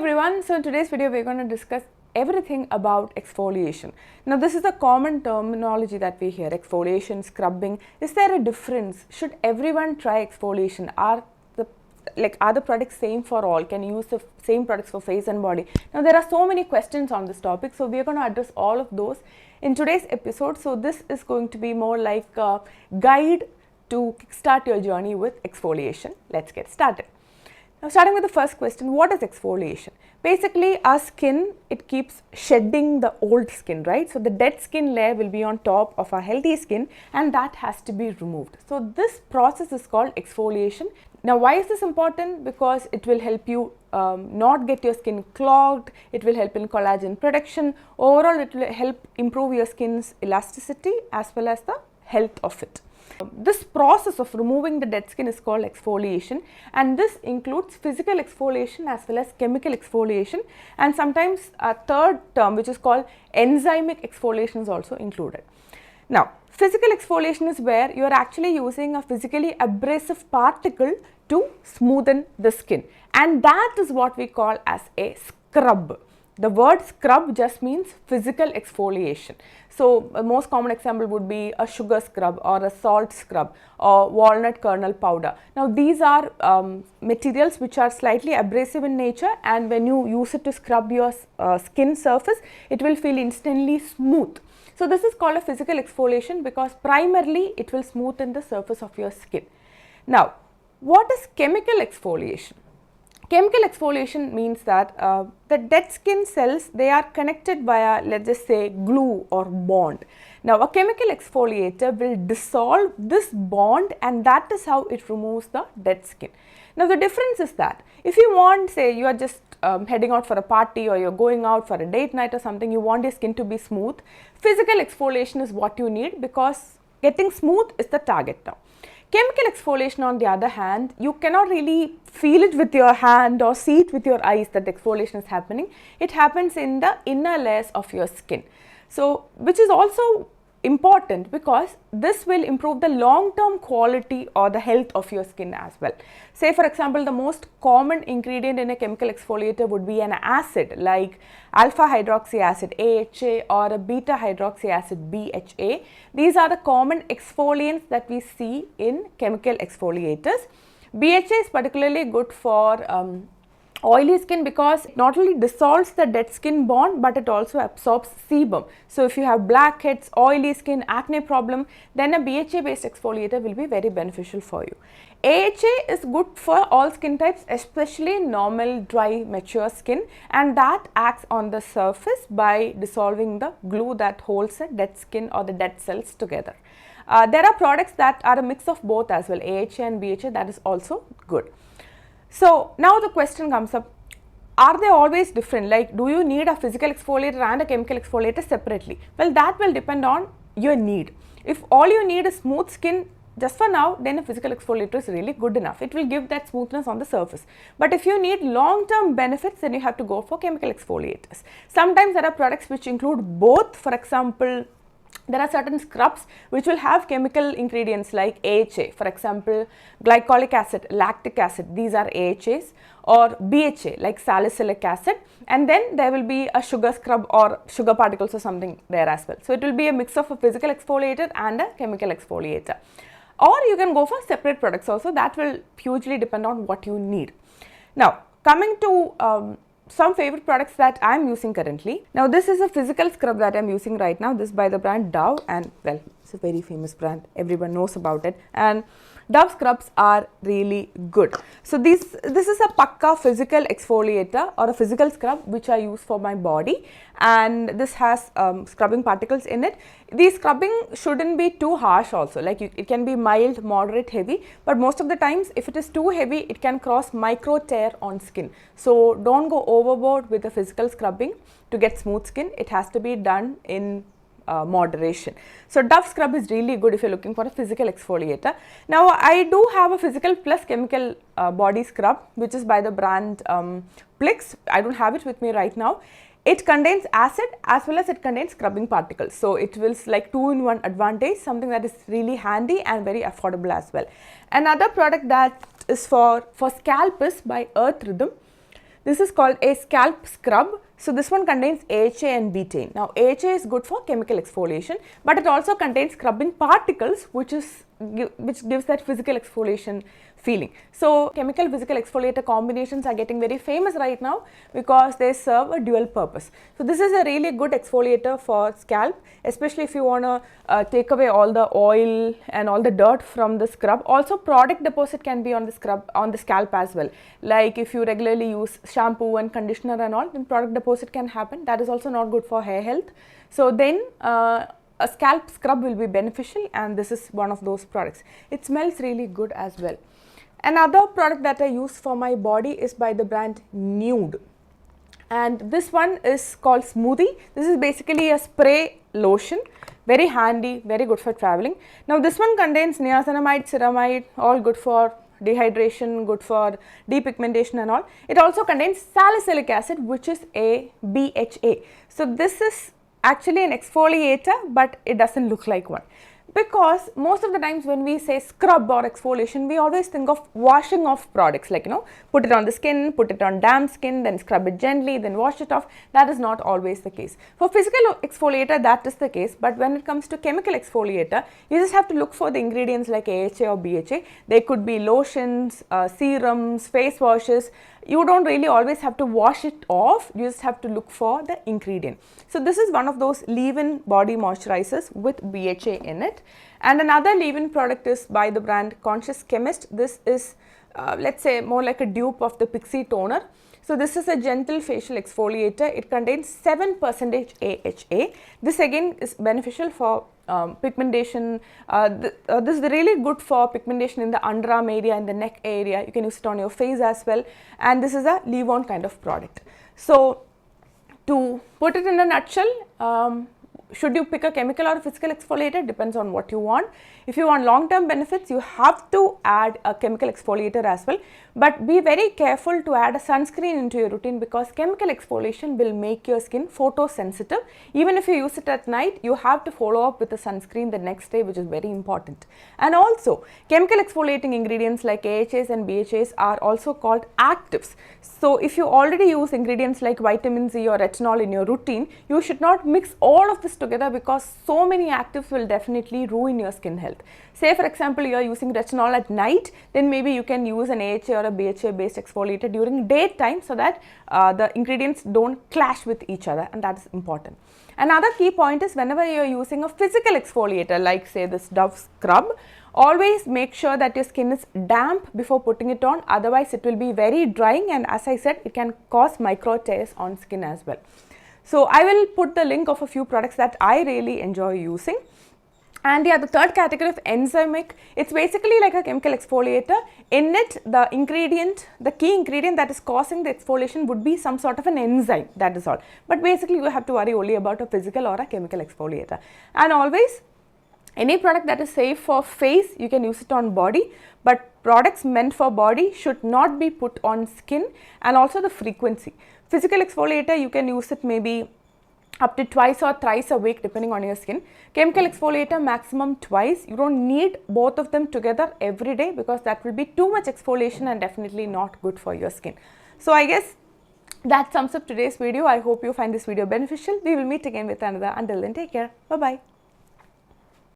everyone, so in today's video we're going to discuss everything about exfoliation. Now this is a common terminology that we hear, exfoliation, scrubbing. Is there a difference? Should everyone try exfoliation? Are the products same for all? Can you use the same products for face and body? Now there are so many questions on this topic, so we are going to address all of those in today's episode. So this is going to be more like a guide to kickstart your journey with exfoliation. Let's get started. Now starting with the first question, what is exfoliation? Basically our skin, it keeps shedding the old skin, right? So the dead skin layer will be on top of our healthy skin and that has to be removed. So this process is called exfoliation. Now why is this important? Because it will help you not get your skin clogged, it will help in collagen production, overall it will help improve your skin's elasticity as well as the health of it. This process of removing the dead skin is called exfoliation, and this includes physical exfoliation as well as chemical exfoliation, and sometimes a third term which is called enzymic exfoliation is also included. Now physical exfoliation is where you are actually using a physically abrasive particle to smoothen the skin, and that is what we call as a scrub. The word scrub just means physical exfoliation. So a most common example would be a sugar scrub or a salt scrub or walnut kernel powder. Now these are materials which are slightly abrasive in nature, and when you use it to scrub your skin surface, it will feel instantly smooth. So this is called a physical exfoliation because primarily it will smoothen the surface of your skin. Now what is chemical exfoliation? Chemical exfoliation means that the dead skin cells, they are connected via, let's just say, glue or bond. Now a chemical exfoliator will dissolve this bond, and that is how it removes the dead skin. Now the difference is that if you want, say you are just heading out for a party or you're going out for a date night or something, you want your skin to be smooth, physical exfoliation is what you need because getting smooth is the target now. Chemical exfoliation on the other hand, you cannot really feel it with your hand or see it with your eyes that the exfoliation is happening. It happens in the inner layers of your skin. So which is also important because this will improve the long-term quality or the health of your skin as well. Say for example, the most common ingredient in a chemical exfoliator would be an acid like alpha hydroxy acid AHA or a beta hydroxy acid BHA. These are the common exfoliants that we see in chemical exfoliators. BHA is particularly good for oily skin because it not only dissolves the dead skin bond but it also absorbs sebum. So if you have blackheads, oily skin, acne problem, then a BHA based exfoliator will be very beneficial for you. AHA is good for all skin types, especially normal, dry, mature skin, and that acts on the surface by dissolving the glue that holds the dead skin or the dead cells together. There are products that are a mix of both as well, AHA and BHA, that is also good. So now the question comes up, are they always different? Like, do you need a physical exfoliator and a chemical exfoliator separately? Well, that will depend on your need. If all you need is smooth skin just for now, then a physical exfoliator is really good enough. It will give that smoothness on the surface. But if you need long-term benefits, then you have to go for chemical exfoliators. Sometimes there are products which include both. For example, there are certain scrubs which will have chemical ingredients like AHA, for example, glycolic acid, lactic acid, these are AHAs, or BHA like salicylic acid, and then there will be a sugar scrub or sugar particles or something there as well. So it will be a mix of a physical exfoliator and a chemical exfoliator. Or you can go for separate products also, that will hugely depend on what you need. Now coming to some favorite products that I am using currently. Now this is a physical scrub that I am using right now. This is by the brand Dove, and well, it's a very famous brand, everyone knows about it, and Dove scrubs are really good. So this is a Pakka physical exfoliator or a physical scrub which I use for my body, and this has scrubbing particles in it. The scrubbing shouldn't be too harsh also, like it can be mild, moderate, heavy, but most of the times if it is too heavy, it can cause micro tear on skin. So don't go overboard with the physical scrubbing to get smooth skin. It has to be done in moderation. So Dove scrub is really good if you're looking for a physical exfoliator. Now I do have a physical plus chemical body scrub which is by the brand PLIX. I don't have it with me right now. It contains acid as well as it contains scrubbing particles. So it will like 2-in-1 advantage, something that is really handy and very affordable as well. Another product that is for scalp is by Earth Rhythm. This is called a scalp scrub. So this one contains AHA and betaine. Now AHA is good for chemical exfoliation, but it also contains scrubbing particles, which gives that physical exfoliation feeling. So chemical physical exfoliator combinations are getting very famous right now because they serve a dual purpose. So this is a really good exfoliator for scalp, especially if you want to take away all the oil and all the dirt from the scrub. Also product deposit can be on the scrub, on the scalp as well. Like if you regularly use shampoo and conditioner and all, then product deposit can happen. That is also not good for hair health. So then a scalp scrub will be beneficial, and this is one of those products. It smells really good as well. Another product that I use for my body is by the brand Neude, and this one is called Smoothie. This is basically a spray lotion, very handy, very good for traveling. Now this one contains niacinamide, ceramide, all good for dehydration, good for depigmentation and all. It also contains salicylic acid, which is a BHA. So this is actually an exfoliator, but it doesn't look like one. Because most of the times when we say scrub or exfoliation, we always think of washing off products, like put it on the skin, put it on damp skin, then scrub it gently, then wash it off. That is not always the case. For physical exfoliator, that is the case, but when it comes to chemical exfoliator, you just have to look for the ingredients like AHA or BHA. They could be lotions, serums, face washes. You don't really always have to wash it off, you just have to look for the ingredient. So this is one of those leave-in body moisturizers with BHA in it. And another leave-in product is by the brand Chemist. This is let's say more like a dupe of the Pixie toner. So this is a gentle facial exfoliator. It contains 7% AHA. This again is beneficial for pigmentation. This is really good for pigmentation in the underarm area and the neck area. You can use it on your face as well, and this is a leave-on kind of product. So to put it in a nutshell, should you pick a chemical or a physical exfoliator? Depends on what you want. If you want long-term benefits, you have to add a chemical exfoliator as well. But be very careful to add a sunscreen into your routine, because chemical exfoliation will make your skin photosensitive. Even if you use it at night, you have to follow up with a sunscreen the next day, which is very important. And also, chemical exfoliating ingredients like AHAs and BHAs are also called actives. So if you already use ingredients like vitamin C or retinol in your routine, you should not mix all of this together, because so many actives will definitely ruin your skin health. Say for example, you are using retinol at night, then maybe you can use an AHA or a BHA based exfoliator during daytime, so that the ingredients don't clash with each other, and that is important. Another key point is, whenever you are using a physical exfoliator like say this Dove scrub, always make sure that your skin is damp before putting it on, otherwise it will be very drying, and as I said, it can cause micro tears on skin as well. So I will put the link of a few products that I really enjoy using. And yeah, the third category of enzymic, it's basically like a chemical exfoliator. In it, the key ingredient that is causing the exfoliation would be some sort of an enzyme, that is all. But basically you have to worry only about a physical or a chemical exfoliator. And always, any product that is safe for face, you can use it on body, but products meant for body should not be put on skin, and also the frequency. Physical exfoliator, you can use it maybe up to twice or thrice a week depending on your skin. Chemical exfoliator, maximum twice. You don't need both of them together every day, because that will be too much exfoliation and definitely not good for your skin. So I guess that sums up today's video. I hope you find this video beneficial. We will meet again with another. Until then, take care. Bye-bye.